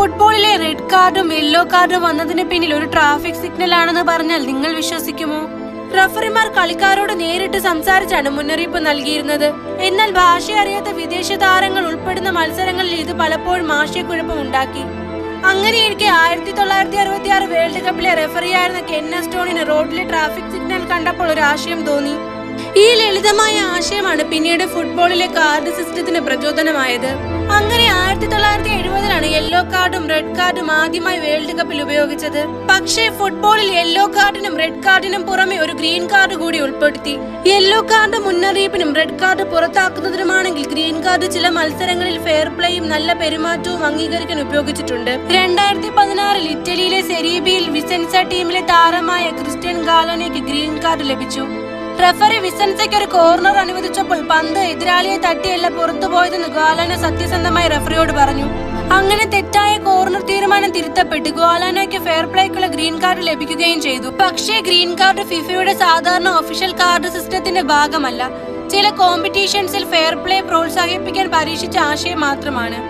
ഫുട്ബോളിലെ റെഡ് കാർഡും യെല്ലോ കാർഡും വന്നതിന് പിന്നിൽ ഒരു ട്രാഫിക് സിഗ്നൽ ആണെന്ന് പറഞ്ഞാൽ നിങ്ങൾ വിശ്വസിക്കുമോ? റഫറിമാർ കളിക്കാരോട് നേരിട്ട് സംസാരിച്ചാണ് മുന്നറിയിപ്പ് നൽകിയിരുന്നത്. എന്നാൽ ഭാഷ അറിയാത്ത വിദേശ താരങ്ങൾ ഉൾപ്പെടുന്ന മത്സരങ്ങളിൽ ഇത് പലപ്പോഴും ആശയക്കുഴപ്പം ഉണ്ടാക്കി. അങ്ങനെയിരിക്കെ 1966 വേൾഡ് കപ്പിലെ റെഫറിയായിരുന്ന കെന്ന സ്റ്റോണിന് റോഡിലെ ട്രാഫിക് സിഗ്നൽ കണ്ടപ്പോൾ ഒരു ആശയം തോന്നി. ഈ ലളിതമായ ആശയമാണ് പിന്നീട് ഫുട്ബോളിലെ കാർഡ് സിസ്റ്റത്തിന് പ്രചോദനമായത്. അങ്ങനെ 1970-ലാണ് യെല്ലോ കാർഡും റെഡ് കാർഡും ആദ്യമായി വേൾഡ് കപ്പിൽ ഉപയോഗിച്ചത്. പക്ഷേ ഫുട്ബോളിൽ യെല്ലോ കാർഡിനും റെഡ് കാർഡിനും പുറമെ ഒരു ഗ്രീൻ കാർഡ് കൂടി ഉൾപ്പെടുത്തി. യെല്ലോ കാർഡ് മുന്നറിയിപ്പിനും റെഡ് കാർഡ് പുറത്താക്കുന്നതിനുമാണെങ്കിൽ ഗ്രീൻ കാർഡ് ചില മത്സരങ്ങളിൽ ഫെയർ പ്ലേയും നല്ല പെരുമാറ്റവും അംഗീകരിക്കാൻ ഉപയോഗിച്ചിട്ടുണ്ട്. 2016 ഇറ്റലിയിലെ സെrie ബിയിൽ വിസെൻസ ടീമിലെ താരമായ ക്രിസ്റ്റ്യൻ ഗാലോനയ്ക്ക് ഗ്രീൻ കാർഡ് ലഭിച്ചു. റഫറി വിസൻസയ്ക്ക് ഒരു കോർണർ അനുവദിച്ചപ്പോൾ പന്ത് എതിരാളിയെ തട്ടിയല്ല പുറത്തുപോയതെന്ന് ഗാലോന സത്യസന്ധമായി റഫറിയോട് പറഞ്ഞു. അങ്ങനെ തെറ്റായ കോർണർ തീരുമാനം തിരുത്തപ്പെട്ട് ഗാലോനയ്ക്ക് ഫെയർ പ്ലേക്കുള്ള ഗ്രീൻ കാർഡ് ലഭിക്കുകയും ചെയ്തു. പക്ഷേ ഗ്രീൻ കാർഡ് ഫിഫയുടെ സാധാരണ ഒഫീഷ്യൽ കാർഡ് സിസ്റ്റത്തിന്റെ ഭാഗമല്ല. ചില കോമ്പറ്റീഷൻസിൽ ഫെയർ പ്ലേ പ്രോത്സാഹിപ്പിക്കാൻ പരീക്ഷിച്ച ആശയം മാത്രമാണ്.